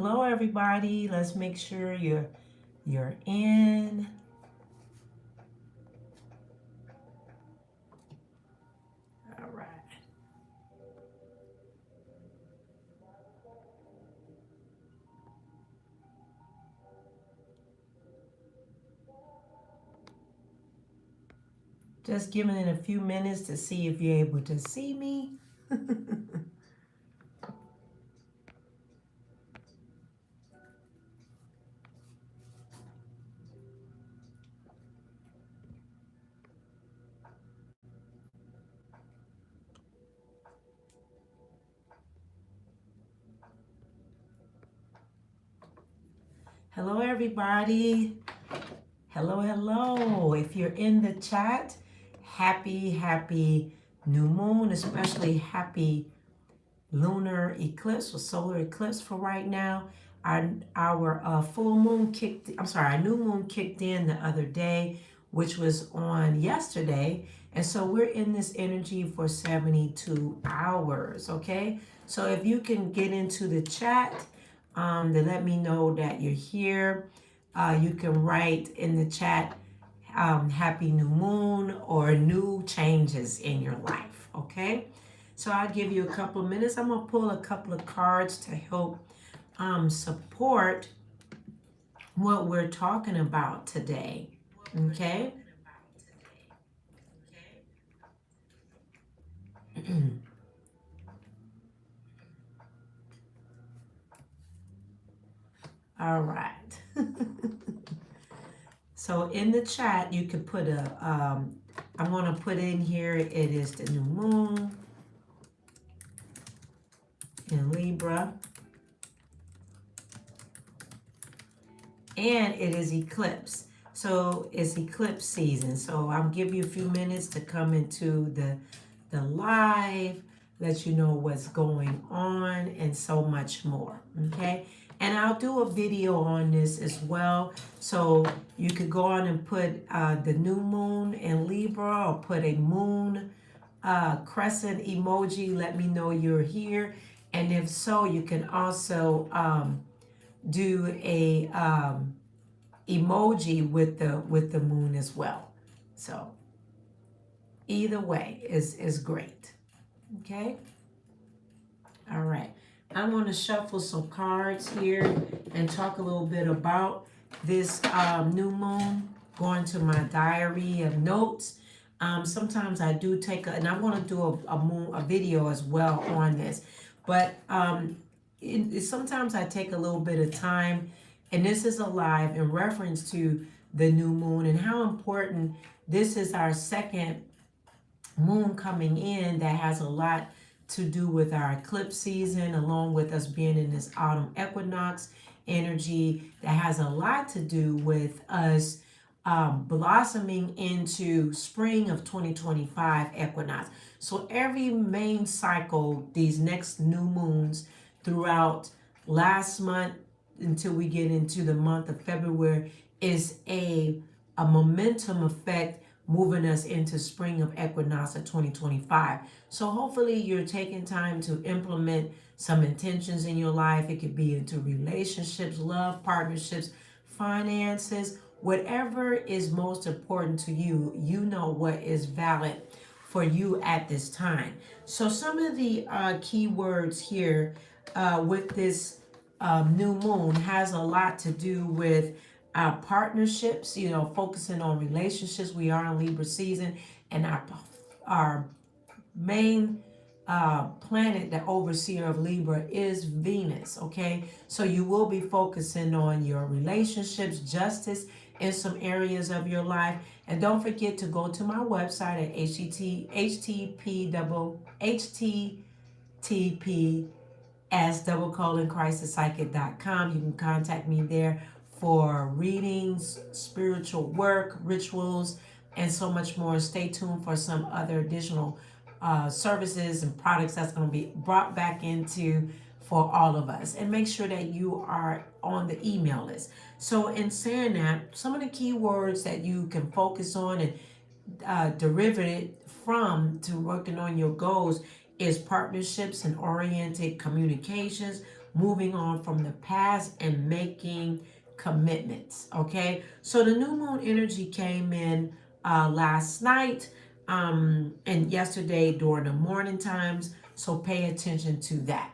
Hello, everybody. Let's make sure you're in. All right. Just giving it a few minutes to see if you're able to see me. Hello, everybody. Hello, hello. If you're in the chat, happy new moon, especially happy lunar eclipse or solar eclipse for right now. Our full moon our new moon kicked in the other day, which was on yesterday. And so we're in this energy for 72 hours, okay? So if you can get into the chat to let me know that you're here, you can write in the chat happy new moon or new changes in your life, okay? So I'll give you a couple of minutes. I'm going to pull a couple of cards to help support what we're talking about today, okay? All right. So in the chat, you can put I'm going to put in here, it is the new moon in Libra, and it is eclipse. So it's eclipse season. So I'll give you a few minutes to come into the live, let you know what's going on, and so much more. Okay. And I'll do a video on this as well. So you could go on and put the new moon in Libra, or put a moon crescent emoji. Let me know you're here. And if so, you can also do a emoji with the moon as well. So either way is great. Okay. All right. I'm going to shuffle some cards here and talk a little bit about this new moon. Going to my diary of notes. Sometimes I do take and I want to do a video as well on this, but sometimes I take a little bit of time, and this is a live in reference to the new moon and how important this is. Our second moon coming in that has a lot to do with our eclipse season, along with us being in this autumn equinox energy that has a lot to do with us blossoming into spring of 2025 equinox. So every main cycle, these next new moons throughout last month until we get into the month of February is a momentum effect moving us into spring of equinox of 2025. So hopefully you're taking time to implement some intentions in your life. It could be into relationships, love, partnerships, finances, whatever is most important to you. You know what is valid for you at this time. So some of the key words here with this new moon has a lot to do with our partnerships, focusing on relationships. We are in Libra season, and our main planet, the overseer of Libra, is Venus. Okay, so you will be focusing on your relationships, justice in some areas of your life, and don't forget to go to my website at http://crisis.com. You can contact me there for readings, spiritual work, rituals, and so much more. Stay tuned for some other additional services and products that's going to be brought back into for all of us. And make sure that you are on the email list. So in saying that, some of the key words that you can focus on and derivative from to working on your goals is partnerships and oriented communications, moving on from the past and making commitments. Okay, so the new moon energy came in last night and yesterday during the morning times, so pay attention to that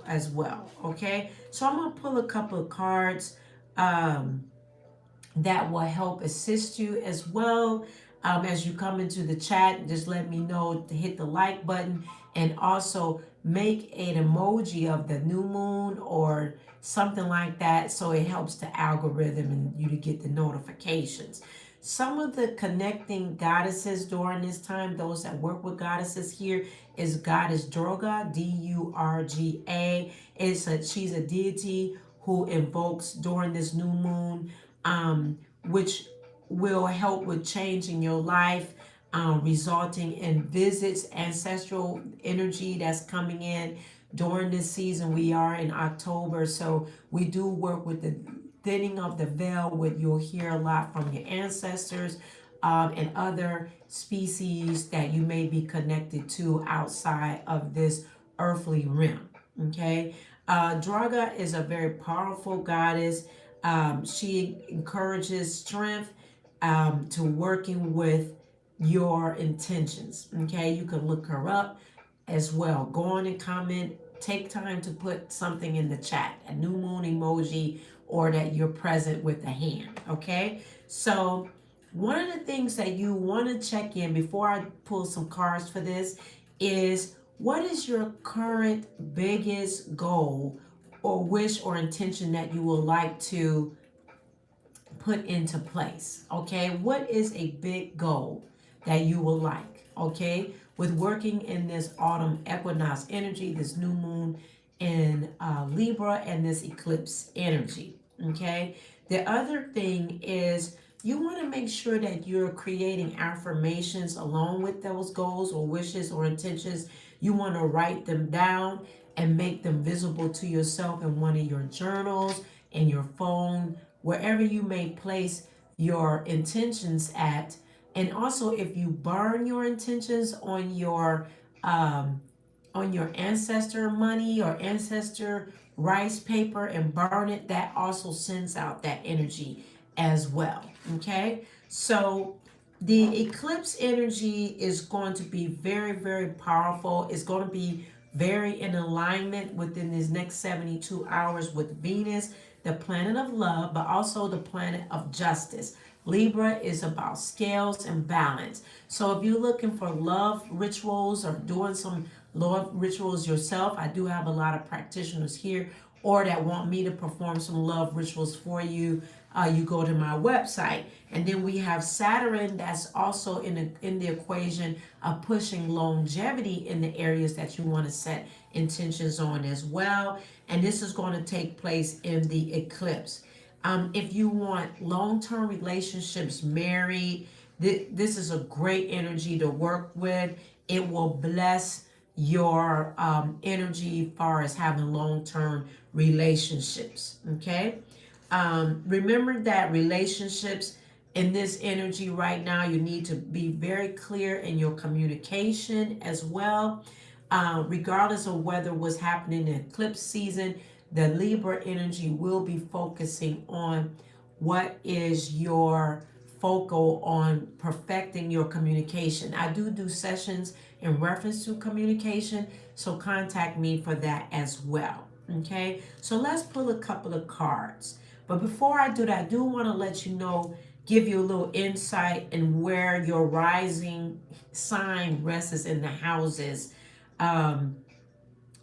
as well. Okay, so I'm gonna pull a couple of cards that will help assist you as well. As you come into the chat, just let me know to hit the like button and also make an emoji of the new moon or something like that, so it helps the algorithm and you to get the notifications. Some of the connecting goddesses during this time, those that work with goddesses here, is Goddess Durga, Durga. She's a deity who invokes during this new moon, which will help with changing your life, resulting in visits, ancestral energy that's coming in during this season. We are in October, so we do work with the thinning of the veil. With you'll hear a lot from your ancestors and other species that you may be connected to outside of this earthly realm. Okay, Draga is a very powerful goddess. She encourages strength to working with your intentions. Okay, you can look her up as well. Go on and comment. Take time to put something in the chat, a new moon emoji, or that you're present with a hand. Okay, so one of the things that you want to check in before I pull some cards for this is, what is your current biggest goal or wish or intention that you would like to put into place? Okay, what is a big goal that you would like? Okay, with working in this autumn equinox energy, this new moon in Libra, and this eclipse energy. Okay, the other thing is, you want to make sure that you're creating affirmations along with those goals or wishes or intentions. You want to write them down and make them visible to yourself in one of your journals, in your phone, wherever you may place your intentions at. And also, if you burn your intentions on your ancestor money or ancestor rice paper and burn it, that also sends out that energy as well. Okay, so the eclipse energy is going to be very, very powerful. It's going to be very in alignment within these next 72 hours with Venus, the planet of love, but also the planet of justice. Libra is about scales and balance. So if you're looking for love rituals or doing some love rituals yourself, I do have a lot of practitioners here, or that want me to perform some love rituals for you. You go to my website, and then we have Saturn that's also in the equation of pushing longevity in the areas that you want to set intentions on as well. And this is going to take place in the eclipse. If you want long-term relationships, married, this is a great energy to work with. It will bless your energy as far as having long-term relationships. Okay, remember that relationships in this energy right now, you need to be very clear in your communication as well. Regardless of whether what's happening in eclipse season, the Libra energy will be focusing on what is your focal on perfecting your communication. I do sessions in reference to communication, so contact me for that as well. Okay, so let's pull a couple of cards. But before I do that, I do want to let you know, give you a little insight in where your rising sign rests in the houses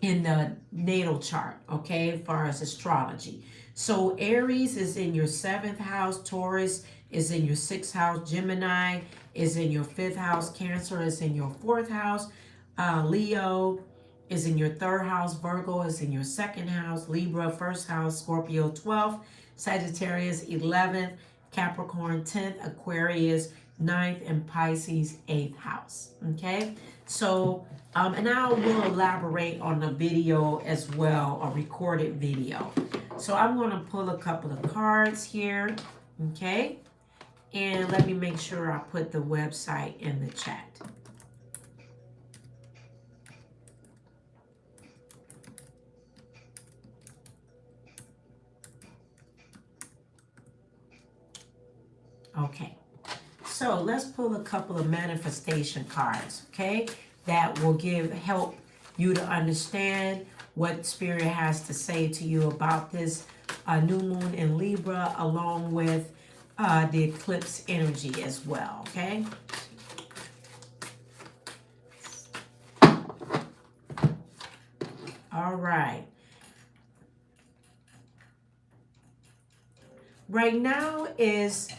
in the natal chart, okay, as far as astrology. So Aries is in your 7th house, Taurus is in your 6th house, Gemini is in your 5th house, Cancer is in your 4th house, Leo is in your 3rd house, Virgo is in your 2nd house, Libra 1st house, Scorpio 12th, Sagittarius 11th, Capricorn 10th, Aquarius 9th, and Pisces 8th house. Okay, so and I will elaborate on the video as well, a recorded video. So I'm going to pull a couple of cards here. Okay, and let me make sure I put the website in the chat. Okay. So let's pull a couple of manifestation cards, okay? That will help you to understand what Spirit has to say to you about this new moon in Libra, along with the eclipse energy as well, okay? All right. Right now is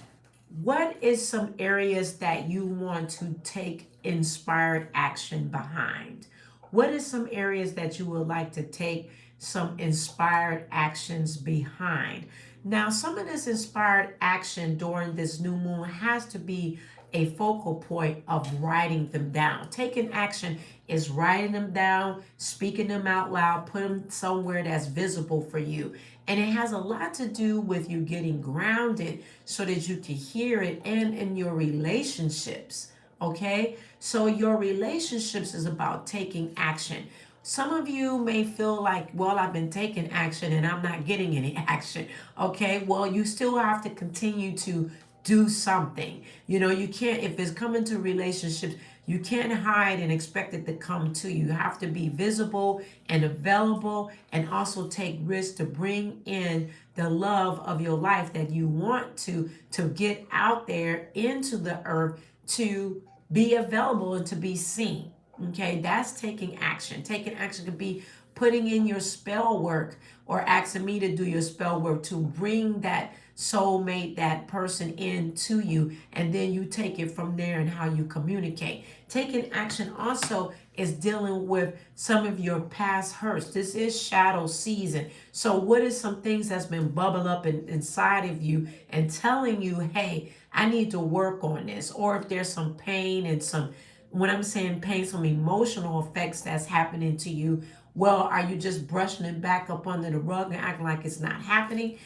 what is some areas that you want to take inspired action behind? What is some areas that you would like to take some inspired actions behind? Now, some of this inspired action during this new moon has to be a focal point of writing them down. Taking action is writing them down, speaking them out loud, put them somewhere that's visible for you. And it has a lot to do with you getting grounded so that you can hear it, and in your relationships. Okay? So your relationships is about taking action. Some of you may feel like, well, I've been taking action and I'm not getting any action. Okay? Well, you still have to continue to do something. You know, you can't, if it's coming to relationships, you can't hide and expect it to come to you. You have to be visible and available, and also take risks to bring in the love of your life that you want to get out there into the earth, to be available and to be seen. Okay, that's taking action. Taking action could be putting in your spell work, or asking me to do your spell work to bring that soulmate, that person into you, and then you take it from there and how you communicate. Taking action also is dealing with some of your past hurts. This is shadow season. So what is some things that's been bubbling up inside of you and telling you, hey, I need to work on this? Or if there's some pain and some, when I'm saying pain, some emotional effects that's happening to you, well, are you just brushing it back up under the rug and acting like it's not happening?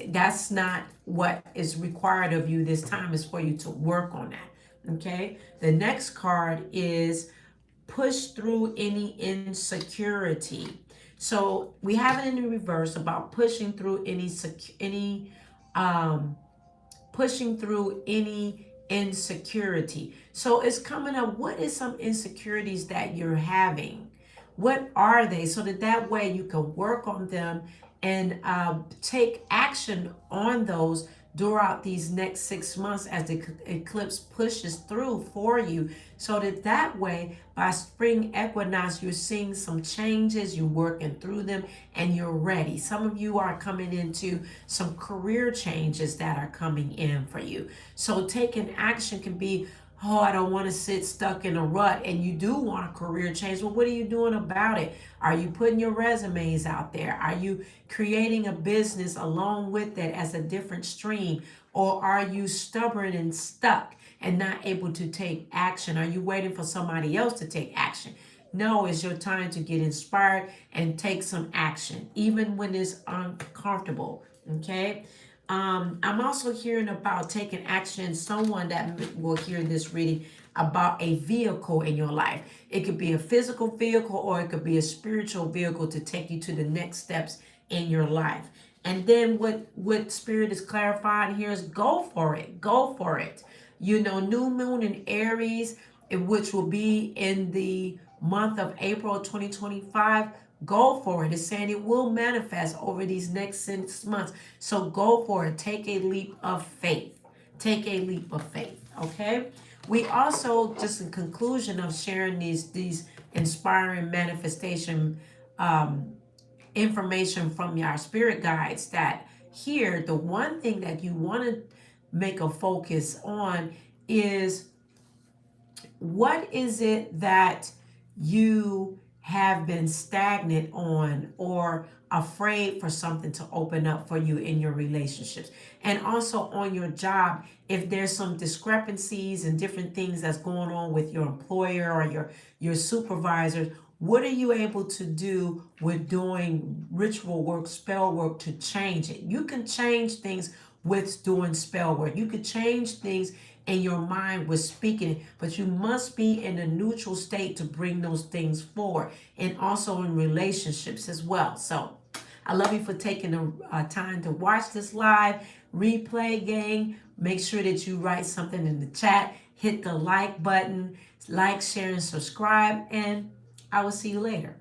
That's not what is required of you this time, is for you to work on that. Okay. The next card is push through any insecurity. So we have it in the reverse about pushing through um, pushing through any insecurity. So it's coming up. What is some insecurities that you're having? What are they? So that way you can work on them and take action on those throughout these next 6 months as the eclipse pushes through for you, so that way by spring equinox you're seeing some changes, you're working through them, and you're ready. Some of you are coming into some career changes that are coming in for you. So taking action can be, oh, I don't want to sit stuck in a rut, and you do want a career change. Well, what are you doing about it? Are you putting your resumes out there? Are you creating a business along with it as a different stream? Or are you stubborn and stuck and not able to take action? Are you waiting for somebody else to take action? No, it's your time to get inspired and take some action, even when it's uncomfortable. Okay? I'm also hearing about taking action. Someone that will hear this reading about a vehicle in your life. It could be a physical vehicle, or it could be a spiritual vehicle to take you to the next steps in your life. And then what Spirit is clarifying here is go for it. Go for it. You know, new moon in Aries, which will be in the month of April 2025. Go for it. It's saying it will manifest over these next 6 months. So go for it. Take a leap of faith. Take a leap of faith. Okay. We also, just in conclusion of sharing these inspiring manifestation information from our spirit guides, that here the one thing that you want to make a focus on is, what is it that you have been stagnant on or afraid for something to open up for you in your relationships? And also on your job, if there's some discrepancies and different things that's going on with your employer or your supervisors, what are you able to do with doing ritual work, spell work, to change it? You can change things with doing spell work. You could change things in your mind with speaking it, but you must be in a neutral state to bring those things forward, and also in relationships as well. So I love you for taking the time to watch this live replay, gang. Make sure that you write something in the chat. Hit the like button, like, share, and subscribe. And I will see you later.